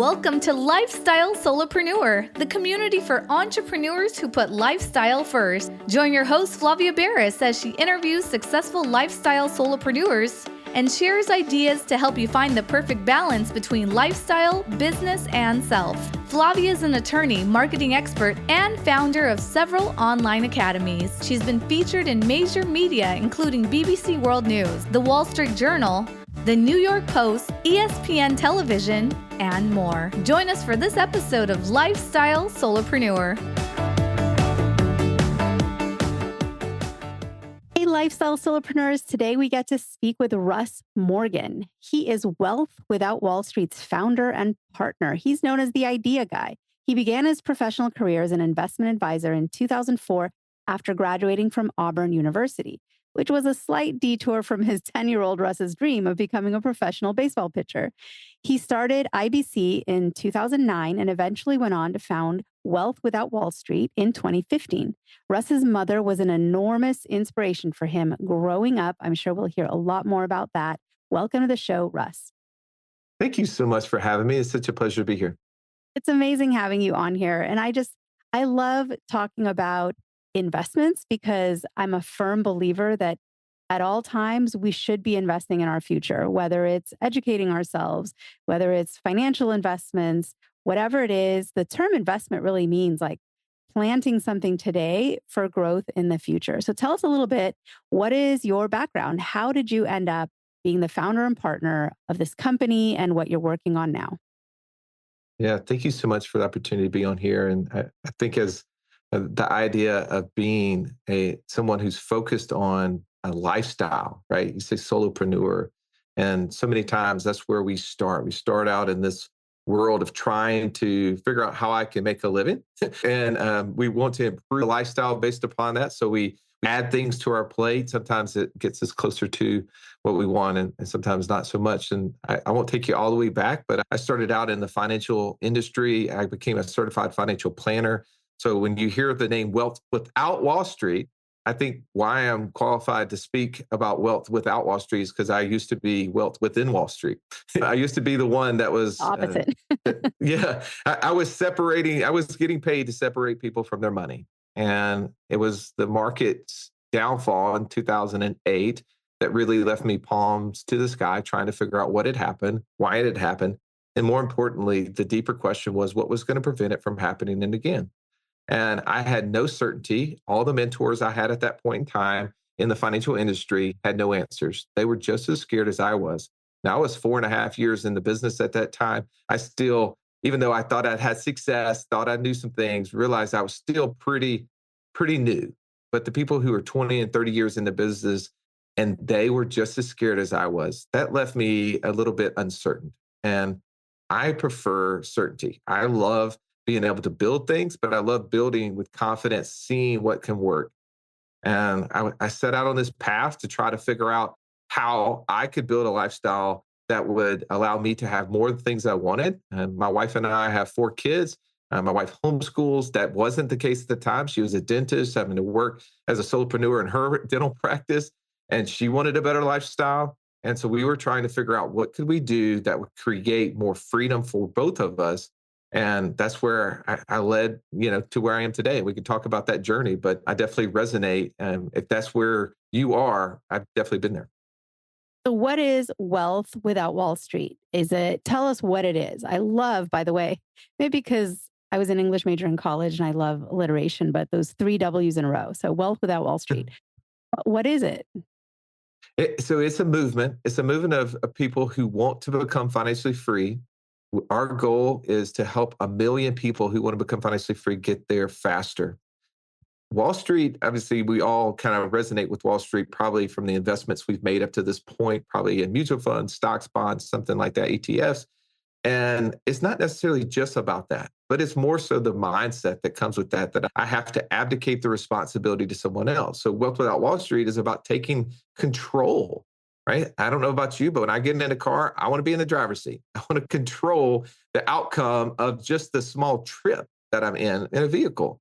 Welcome to Lifestyle Solopreneur, the community for entrepreneurs who put lifestyle first. Join your host, Flavia Barris, as she interviews successful lifestyle solopreneurs and shares ideas to help you find the perfect balance between lifestyle, business, and self. Flavia is an attorney, marketing expert, and founder of several online academies. She's been featured in major media, including BBC World News, The Wall Street Journal, The New York Post, ESPN Television, and more. Join us for this episode of Lifestyle Solopreneur. Hey, Lifestyle Solopreneurs. Today we get to speak with Russ Morgan. He is Wealth Without Wall Street's founder and partner. He's known as the Idea Guy. He began his professional career as an investment advisor in 2004 after graduating from Auburn University, which was a slight detour from his 10-year-old Russ's dream of becoming a professional baseball pitcher. He started IBC in 2009 and eventually went on to found Wealth Without Wall Street in 2015. Russ's mother was an enormous inspiration for him growing up. I'm sure we'll hear a lot more about that. Welcome to the show, Russ. Thank you so much for having me. It's such a pleasure to be here. It's amazing having you on here. And I love talking about investments because I'm a firm believer that at all times we should be investing in our future, whether it's educating ourselves, whether it's financial investments, whatever it is. The term investment really means like planting something today for growth in the future. So tell us a little bit, what is your background? How did you end up being the founder and partner of this company and what you're working on now? Yeah, thank you so much for the opportunity to be on here. And I think as the idea of being someone who's focused on a lifestyle, right? You say solopreneur, and so many times that's where we start. We start out in this world of trying to figure out how I can make a living, and we want to improve the lifestyle based upon that. So we add things to our plate. Sometimes it gets us closer to what we want, and sometimes not so much. And I won't take you all the way back, but I started out in the financial industry. I became a certified financial planner. So when you hear the name Wealth Without Wall Street, I think why I'm qualified to speak about wealth without Wall Street is because I used to be wealth within Wall Street. I used to be the one that was Opposite. I was getting paid to separate people from their money. And it was the market's downfall in 2008 that really left me palms to the sky trying to figure out what had happened, why it had happened. And more importantly, the deeper question was what was going to prevent it from happening again. And I had no certainty. All the mentors I had at that point in time in the financial industry had no answers. They were just as scared as I was. Now, I was 4.5 years in the business at that time. I still, even though I thought I'd had success, thought I knew some things, realized I was still pretty new. But the people who were 20 and 30 years in the business, and they were just as scared as I was, that left me a little bit uncertain. And I prefer certainty. I love being able to build things, but I love building with confidence, seeing what can work. And I set out on this path to try to figure out how I could build a lifestyle that would allow me to have more of the things I wanted. And my wife and I have 4 kids. My wife homeschools. That wasn't the case at the time. She was a dentist, having to work as a solopreneur in her dental practice, and she wanted a better lifestyle. And so we were trying to figure out what could we do that would create more freedom for both of us. And that's where I led, to where I am today. We could talk about that journey, but I definitely resonate. And if that's where you are, I've definitely been there. So what is Wealth Without Wall Street? Tell us what it is. I love, by the way, maybe because I was an English major in college and I love alliteration, but those 3 W's in a row. So Wealth Without Wall Street. What is it? So it's a movement. It's a movement of people who want to become financially free. Our goal is to help 1 million people who want to become financially free get there faster. Wall Street, obviously, we all kind of resonate with Wall Street, probably from the investments we've made up to this point, probably in mutual funds, stocks, bonds, something like that, ETFs. And it's not necessarily just about that, but it's more so the mindset that comes with that I have to abdicate the responsibility to someone else. So Wealth Without Wall Street is about taking control, right? I don't know about you, but when I get in a car, I want to be in the driver's seat. I want to control the outcome of just the small trip that I'm in a vehicle.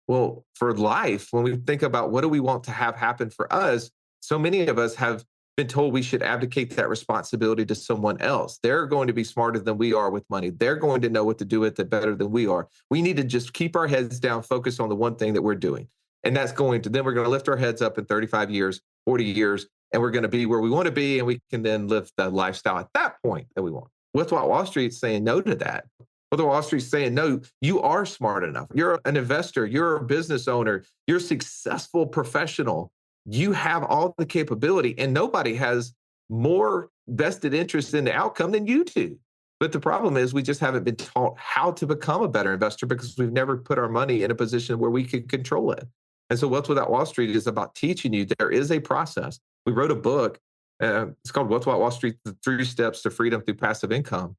Well, for life, when we think about what do we want to have happen for us, so many of us have been told we should abdicate that responsibility to someone else. They're going to be smarter than we are with money. They're going to know what to do with it better than we are. We need to just keep our heads down, focus on the one thing that we're doing. And that's then we're going to lift our heads up in 35 years, 40 years, and we're going to be where we want to be. And we can then live the lifestyle at that point that we want. With what Wall Street's saying no to that. With what Wall Street's saying, no, you are smart enough. You're an investor. You're a business owner. You're a successful professional. You have all the capability, and nobody has more vested interest in the outcome than you do. But the problem is we just haven't been taught how to become a better investor because we've never put our money in a position where we can control it. And so What's Without Wall Street is about teaching you there is a process. We wrote a book. It's called What's Without Wall Street, The 3 Steps to Freedom Through Passive Income.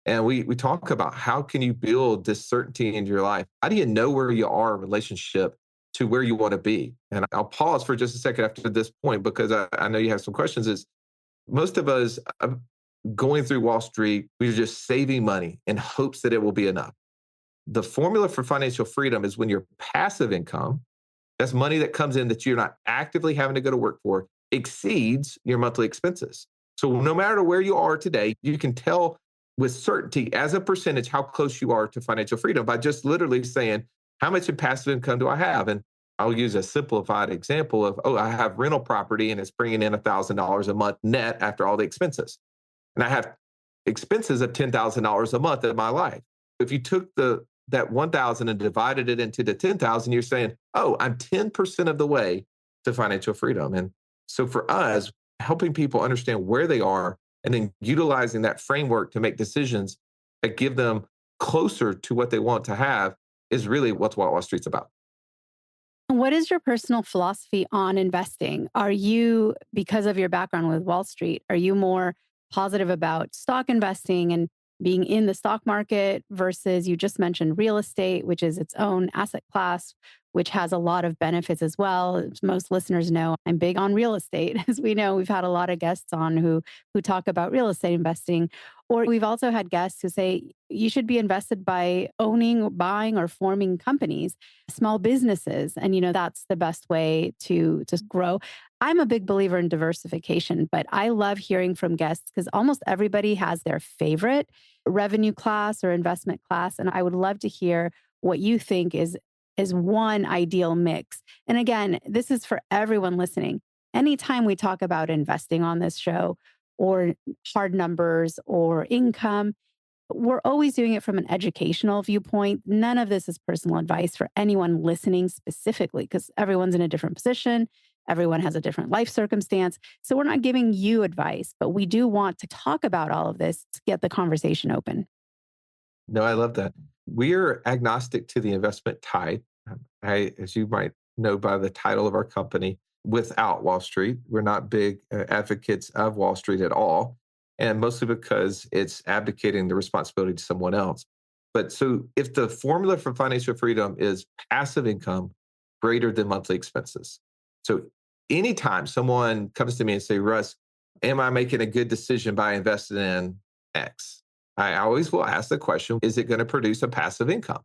And we talk about how can you build this certainty in your life? How do you know where you are in relationship to where you want to be? And I'll pause for just a second after this point because I know you have some questions. Is most of us going through Wall Street, we're just saving money in hopes that it will be enough. The formula for financial freedom is when your passive income, that's money that comes in that you're not actively having to go to work for, exceeds your monthly expenses. So no matter where you are today, you can tell with certainty as a percentage how close you are to financial freedom by just literally saying, how much in passive income do I have? And I'll use a simplified example of, I have rental property and it's bringing in $1,000 a month net after all the expenses. And I have expenses of $10,000 a month in my life. If you took that 1,000 and divided it into the 10,000, you're saying, I'm 10% of the way to financial freedom. And so for us, helping people understand where they are and then utilizing that framework to make decisions that give them closer to what they want to have is really what Wall Street's about. What is your personal philosophy on investing? Are you, because of your background with Wall Street, are you more positive about stock investing and being in the stock market versus you just mentioned real estate, which is its own asset class, which has a lot of benefits as well? As most listeners know, I'm big on real estate. As we know, we've had a lot of guests on who talk about real estate investing. Or we've also had guests who say you should be invested by owning, buying, or forming companies, small businesses. And, that's the best way to grow. I'm a big believer in diversification, but I love hearing from guests because almost everybody has their favorite revenue class or investment class. And I would love to hear what you think is one ideal mix. And again, this is for everyone listening. Anytime we talk about investing on this show or hard numbers or income, we're always doing it from an educational viewpoint. None of this is personal advice for anyone listening specifically because everyone's in a different position. Everyone has a different life circumstance. So we're not giving you advice, but we do want to talk about all of this to get the conversation open. No, I love that. We're agnostic to the investment type. As you might know by the title of our company, Without Wall Street. We're not big advocates of Wall Street at all. And mostly because it's abdicating the responsibility to someone else. But so if the formula for financial freedom is passive income greater than monthly expenses. So anytime someone comes to me and say, Russ, am I making a good decision by investing in X? I always will ask the question, is it going to produce a passive income?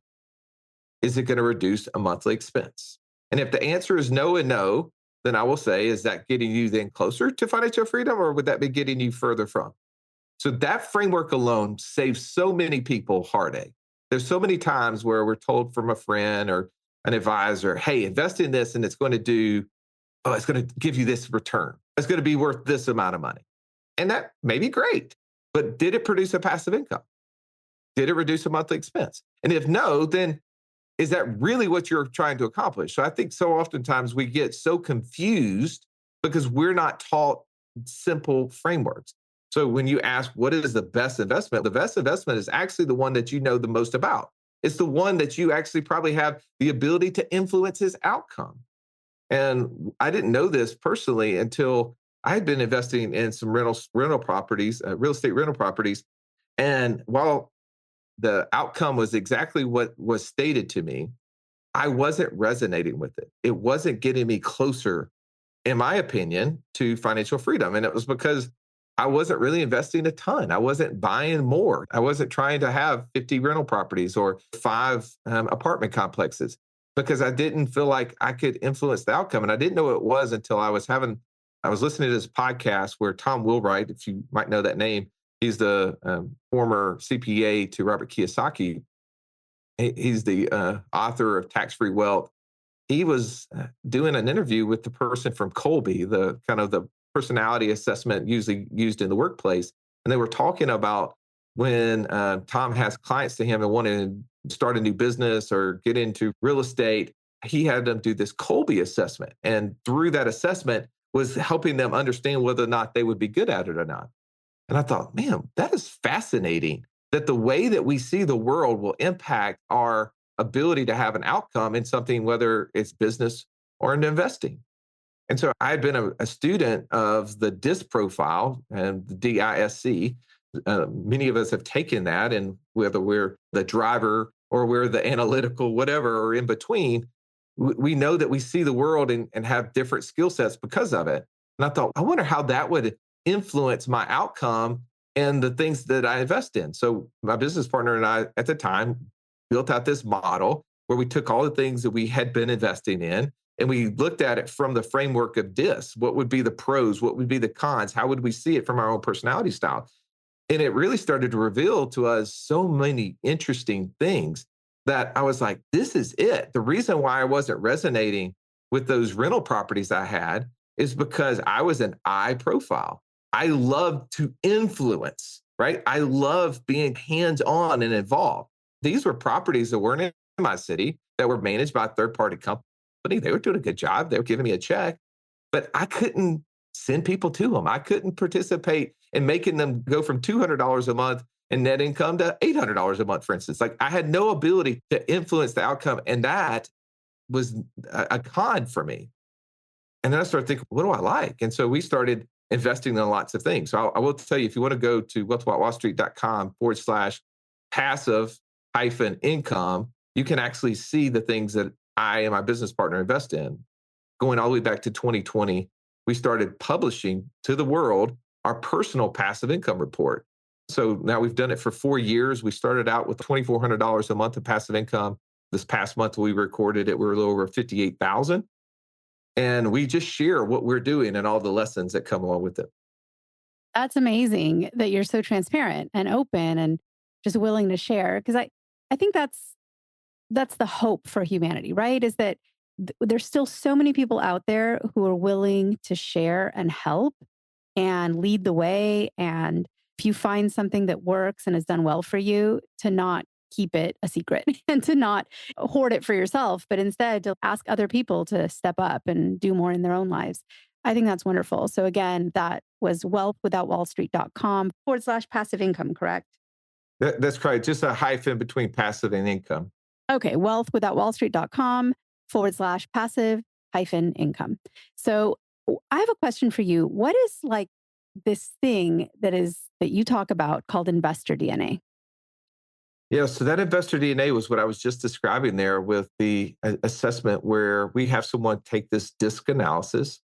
Is it going to reduce a monthly expense? And if the answer is no and no, then I will say, is that getting you then closer to financial freedom or would that be getting you further from? So that framework alone saves so many people heartache. There's so many times where we're told from a friend or an advisor, hey, invest in this and it's going to give you this return. It's going to be worth this amount of money. And that may be great, but did it produce a passive income? Did it reduce a monthly expense? And if no, then is that really what you're trying to accomplish? So I think so oftentimes we get so confused because we're not taught simple frameworks. So when you ask, what is the best investment? The best investment is actually the one that you know the most about. It's the one that you actually probably have the ability to influence its outcome. And I didn't know this personally until I had been investing in some rental properties, real estate rental properties. And while the outcome was exactly what was stated to me, I wasn't resonating with it. It wasn't getting me closer, in my opinion, to financial freedom. And it was because I wasn't really investing a ton. I wasn't buying more. I wasn't trying to have 50 rental properties or 5 apartment complexes because I didn't feel like I could influence the outcome. And I didn't know what it was until I was having I was listening to this podcast where Tom Wheelwright, if you might know that name, he's the former CPA to Robert Kiyosaki. He's the author of Tax Free Wealth. He was doing an interview with the person from Colby, the kind of the personality assessment usually used in the workplace. And they were talking about when Tom has clients to him and want to start a new business or get into real estate, he had them do this Colby assessment. And through that assessment was helping them understand whether or not they would be good at it or not. And I thought, man, that is fascinating that the way that we see the world will impact our ability to have an outcome in something, whether it's business or in investing. And so I had been a student of the DISC profile and the DISC. Many of us have taken that, and whether we're the driver or we're the analytical, whatever, or in between, we know that we see the world and have different skill sets because of it. And I thought, I wonder how that would influence my outcome and the things that I invest in. So my business partner and I, at the time, built out this model where we took all the things that we had been investing in and we looked at it from the framework of DISC. What would be the pros? What would be the cons? How would we see it from our own personality style? And it really started to reveal to us so many interesting things that I was like, this is it. The reason why I wasn't resonating with those rental properties I had is because I was an I profile. I love to influence, right? I love being hands-on and involved. These were properties that weren't in my city that were managed by a third-party company. They were doing a good job. They were giving me a check, but I couldn't send people to them. I couldn't participate in making them go from $200 a month in net income to $800 a month, for instance. Like I had no ability to influence the outcome. And that was a con for me. And then I started thinking, what do I like? And so we started investing in lots of things. So I will tell you, if you want to go to wealthwithoutwallstreet.com/passive income, you can actually see the things that I and my business partner invest in. Going all the way back to 2020, we started publishing to the world our personal passive income report. So now we've done it for 4 years. We started out with $2,400 a month of passive income. This past month we recorded it, we were a little over 58,000. And we just share what we're doing and all the lessons that come along with it. That's amazing that you're so transparent and open and just willing to share. Because I think that's the hope for humanity, right? Is that there's still so many people out there who are willing to share and help and lead the way. And if you find something that works and has done well for you, to not keep it a secret and to not hoard it for yourself, but instead to ask other people to step up and do more in their own lives. I think that's wonderful. So again, that was wealthwithoutwallstreet.com/passive income, correct? That's correct. Just a hyphen between passive and income. Okay. wealthwithoutwallstreet.com/passive income. So I have a question for you. What is like this thing that you talk about called investor DNA? Yeah, so that investor DNA was what I was just describing there with the assessment where we have someone take this DISC analysis,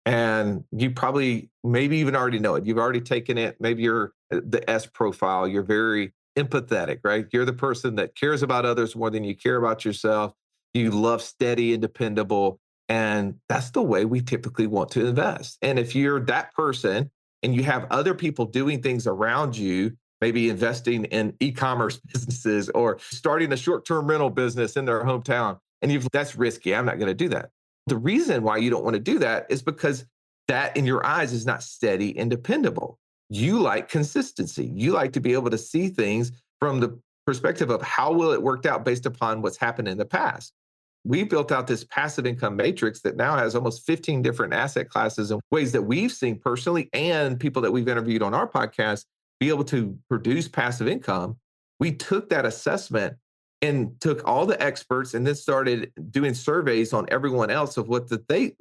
and you probably maybe even already know it. You've already taken it. Maybe you're the S profile. You're very empathetic, right? You're the person that cares about others more than you care about yourself. You love steady and dependable. And that's the way we typically want to invest. And if you're that person and you have other people doing things around you, maybe investing in e-commerce businesses or starting a short-term rental business in their hometown, and that's risky. I'm not going to do that. The reason why you don't want to do that is because that in your eyes is not steady and dependable. You like consistency. You like to be able to see things from the perspective of how will it work out based upon what's happened in the past. We built out this passive income matrix that now has almost 15 different asset classes and ways that we've seen personally and people that we've interviewed on our podcast be able to produce passive income. We took that assessment and took all the experts and then started doing surveys on everyone else of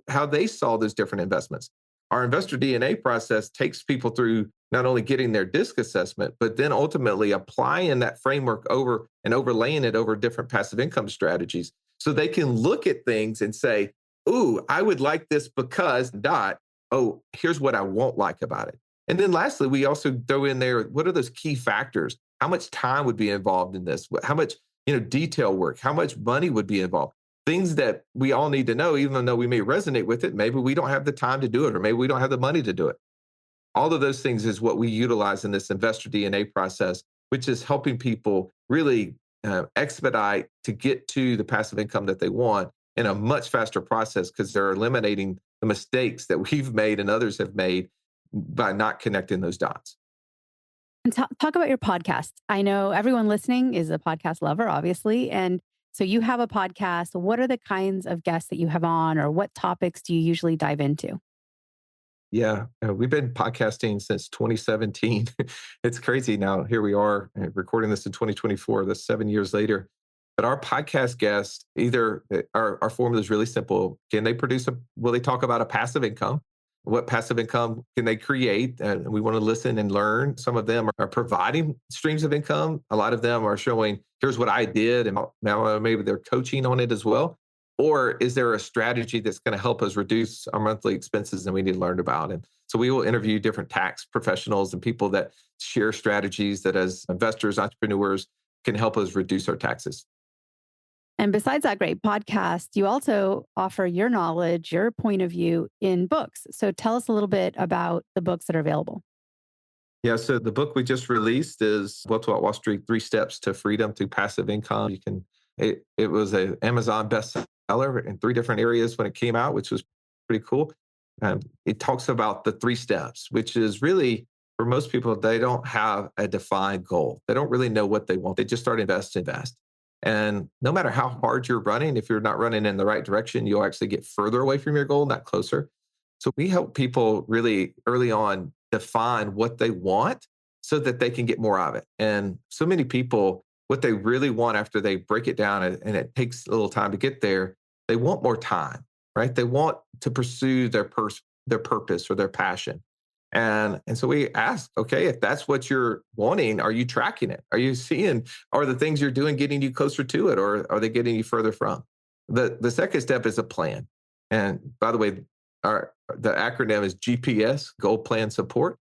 how they saw those different investments. Our investor DNA process takes people through not only getting their DISC assessment, but then ultimately applying that framework over and overlaying it over different passive income strategies. So they can look at things and say, ooh, I would like this because ... Oh, here's what I won't like about it. And then lastly, we also throw in there, what are those key factors? How much time would be involved in this? How much detail work? How much money would be involved? things that we all need to know, even though we may resonate with it. Maybe we don't have the time to do it, or maybe we don't have the money to do it. All of those things is what we utilize in this investor DNA process, which is helping people really expedite to get to the passive income that they want in a much faster process because they're eliminating the mistakes that we've made and others have made by not connecting those dots. And talk about your podcast. I know everyone listening is a podcast lover, obviously. And so you have a podcast. What are the kinds of guests that you have on, or what topics do you usually dive into? Yeah, we've been podcasting since 2017. It's crazy now. Here we are recording this in 2024, that's 7 years later. But our podcast guests, either our formula is really simple. Can they will they talk about a passive income? What passive income can they create? And we want to listen and learn. Some of them are providing streams of income. A lot of them are showing, here's what I did. And now maybe they're coaching on it as well. Or is there a strategy that's going to help us reduce our monthly expenses and we need to learn about? And so we will interview different tax professionals and people that share strategies that as investors, entrepreneurs can help us reduce our taxes. And besides that great podcast, you also offer your knowledge, your point of view in books. So tell us a little bit about the books that are available. Yeah, so the book we just released is Wealth Without Wall Street: 3 Steps to Freedom Through Passive Income. It was an Amazon bestseller in 3 different areas when it came out, which was pretty cool. It talks about the 3 steps, which is really for most people, they don't have a defined goal. They don't really know what they want. They just start invest. And no matter how hard you're running, if you're not running in the right direction, you'll actually get further away from your goal, not closer. So we help people really early on define what they want so that they can get more of it. And so many people, what they really want after they break it down and it takes a little time to get there, they want more time, right? They want to pursue their purpose or their passion. And so we ask, okay, if that's what you're wanting, are you tracking it? Are you seeing, are the things you're doing getting you closer to it, or are they getting you further from? The second step is a plan. And by the way, the acronym is GPS, Goal Plan Support.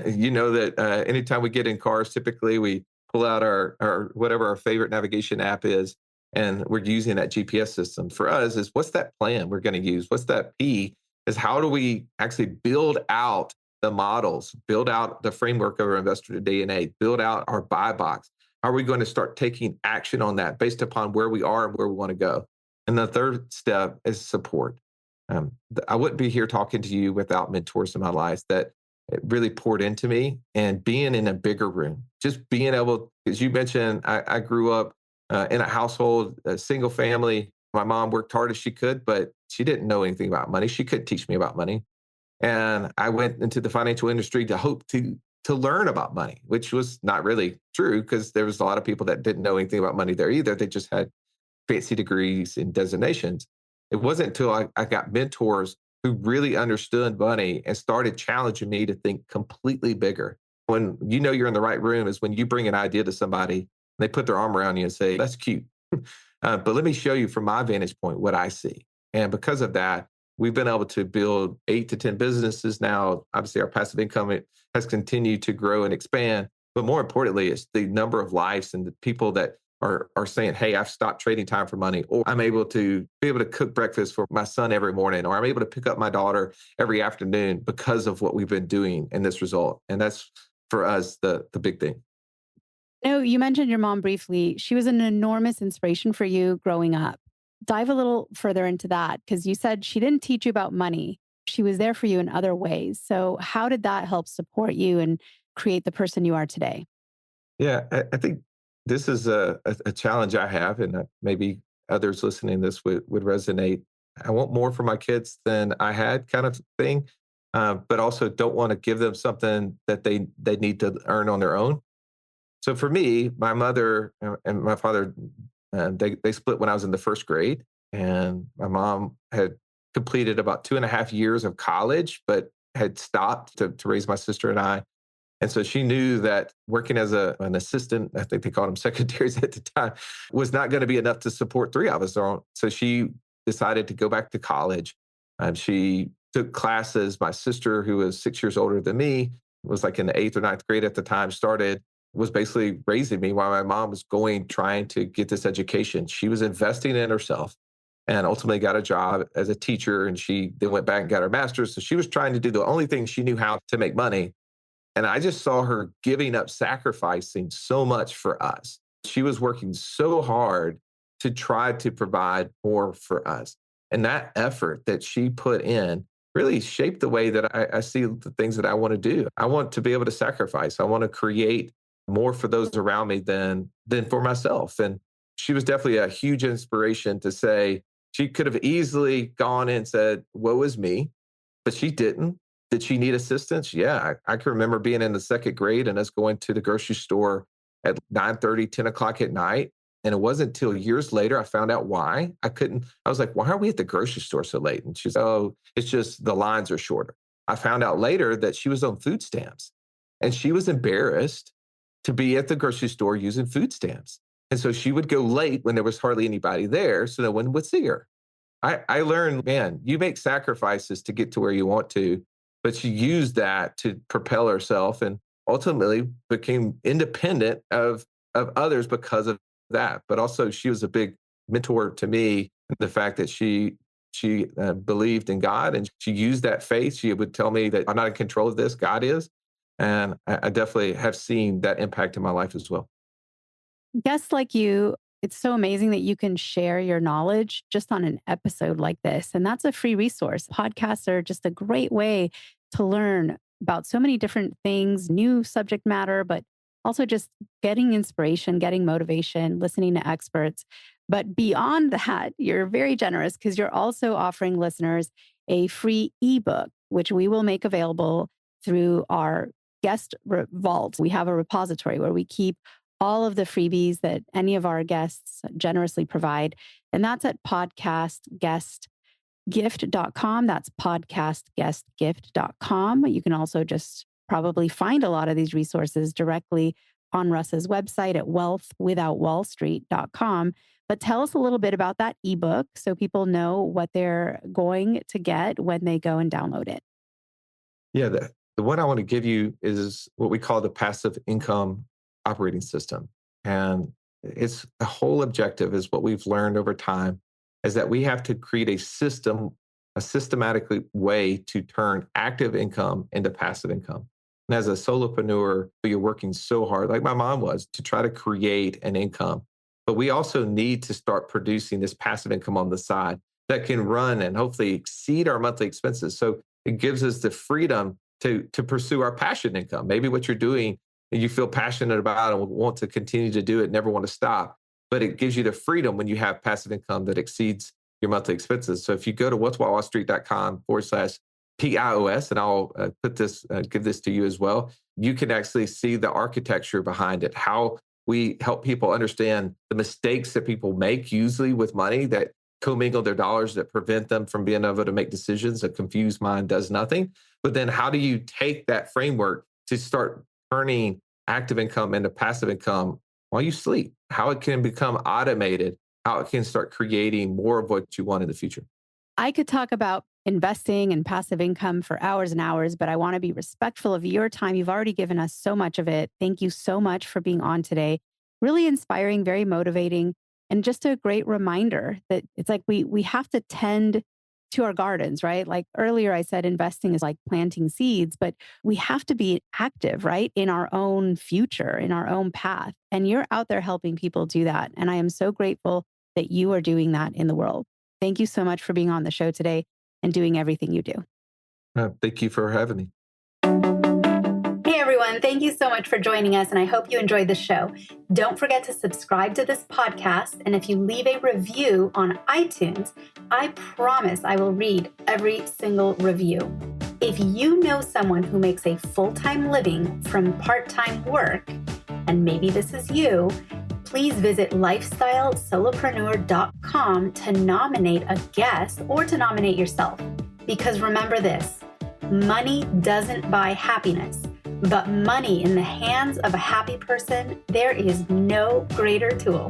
You know that anytime we get in cars, typically we pull out our whatever our favorite navigation app is, and we're using that GPS system. For us, is what's that plan we're going to use? What's that P? Is how do we actually build out the models, build out the framework of our investor DNA, build out our buy box? How are we going to start taking action on that based upon where we are and where we want to go? And the third step is support. I wouldn't be here talking to you without mentors in my life that it really poured into me, and being in a bigger room, just being able, as you mentioned, I grew up in a household, a single family. My mom worked hard as she could, but she didn't know anything about money. She couldn't teach me about money. And I went into the financial industry to hope to learn about money, which was not really true because there was a lot of people that didn't know anything about money there either. They just had fancy degrees and designations. It wasn't until I got mentors who really understood money and started challenging me to think completely bigger. When you know you're in the right room is when you bring an idea to somebody, and they put their arm around you and say, that's cute. But let me show you from my vantage point what I see. And because of that, we've been able to build 8 to 10 businesses now. Obviously, our passive income has continued to grow and expand. But more importantly, it's the number of lives and the people that are saying, hey, I've stopped trading time for money, or I'm able to cook breakfast for my son every morning, or I'm able to pick up my daughter every afternoon because of what we've been doing in this result. And that's for us the big thing. No, you mentioned your mom briefly. She was an enormous inspiration for you growing up. Dive a little further into that, because you said she didn't teach you about money. She was there for you in other ways. So how did that help support you and create the person you are today? Yeah, I think this is a challenge I have, and maybe others listening to this would resonate. I want more for my kids than I had, kind of thing, but also don't want to give them something that they need to earn on their own. So for me, my mother and my father, they split when I was in the first grade, and my mom had completed about 2.5 years of college, but had stopped to raise my sister and I. And so she knew that working as an assistant, I think they called them secretaries at the time, was not going to be enough to support 3 of us. So she decided to go back to college. She took classes. My sister, who was 6 years older than me, was like in the 8th or 9th grade at the time, was basically raising me while my mom was trying to get this education. She was investing in herself. and ultimately got a job as a teacher. And she then went back and got her master's. So she was trying to do the only thing she knew how to make money. And I just saw her giving up, sacrificing so much for us. She was working so hard to try to provide more for us. And that effort that she put in really shaped the way that I see the things that I want to do. I want to be able to sacrifice. I want to create more for those around me than for myself. And she was definitely a huge inspiration to say she could have easily gone and said, woe is me, but she didn't. Did she need assistance? Yeah. I can remember being in the second grade and us going to the grocery store at 9:30, 10 o'clock at night. And it wasn't until years later I found out why. I was like, why are we at the grocery store so late? And she's, oh, it's just the lines are shorter. I found out later that she was on food stamps and she was embarrassed to be at the grocery store using food stamps. And so she would go late when there was hardly anybody there so no one would see her. I learned, man, you make sacrifices to get to where you want to, but she used that to propel herself and ultimately became independent of others because of that. But also she was a big mentor to me in the fact that she believed in God and she used that faith. She would tell me that I'm not in control of this, God is. And I definitely have seen that impact in my life as well. Guests like you, it's so amazing that you can share your knowledge just on an episode like this. And that's a free resource. Podcasts are just a great way to learn about so many different things, new subject matter, but also just getting inspiration, getting motivation, listening to experts. But beyond that, you're very generous because you're also offering listeners a free ebook, which we will make available through our vault. We have a repository where we keep all of the freebies that any of our guests generously provide. And that's at podcastguestgift.com. That's podcastguestgift.com. You can also just probably find a lot of these resources directly on Russ's website at wealthwithoutwallstreet.com. But tell us a little bit about that ebook so people know what they're going to get when they go and download it. Yeah, the one I want to give you is what we call the passive income operating system. And it's the whole objective is what we've learned over time is that we have to create a systematic way to turn active income into passive income. And as a solopreneur, you're working so hard, like my mom was, to try to create an income. But we also need to start producing this passive income on the side that can run and hopefully exceed our monthly expenses. So it gives us the freedom to pursue our passion income. Maybe what you're doing and you feel passionate about and want to continue to do it, never want to stop. But it gives you the freedom when you have passive income that exceeds your monthly expenses. So if you go to wealthwithoutwallstreet.com/PIOS, and I'll give this to you as well, you can actually see the architecture behind it, how we help people understand the mistakes that people make usually with money that commingle their dollars that prevent them from being able to make decisions. A confused mind does nothing. But then how do you take that framework to start turning active income into passive income while you sleep? How it can become automated, how it can start creating more of what you want in the future. I could talk about investing and passive income for hours and hours, but I want to be respectful of your time. You've already given us so much of it. Thank you so much for being on today. Really inspiring, very motivating, and just a great reminder that it's like we have to tend to our gardens, right? Like earlier I said, investing is like planting seeds, but we have to be active, right? In our own future, in our own path. And you're out there helping people do that. And I am so grateful that you are doing that in the world. Thank you so much for being on the show today and doing everything you do. Thank you for having me. Hey everyone, thank you so much for joining us, and I hope you enjoyed the show. Don't forget to subscribe to this podcast, and if you leave a review on iTunes, I promise I will read every single review. If you know someone who makes a full-time living from part-time work, and maybe this is you, please visit lifestylesolopreneur.com to nominate a guest or to nominate yourself. Because remember this, money doesn't buy happiness, but money in the hands of a happy person, there is no greater tool.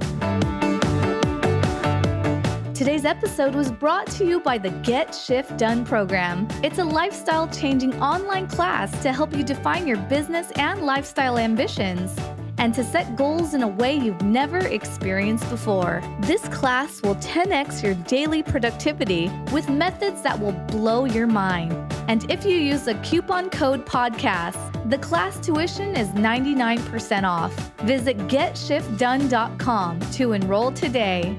Today's episode was brought to you by the Get Shift Done program. It's a lifestyle-changing online class to help you define your business and lifestyle ambitions. and to set goals in a way you've never experienced before. This class will 10x your daily productivity with methods that will blow your mind. And if you use the coupon code PODCAST, the class tuition is 99% off. Visit GetShiftDone.com to enroll today.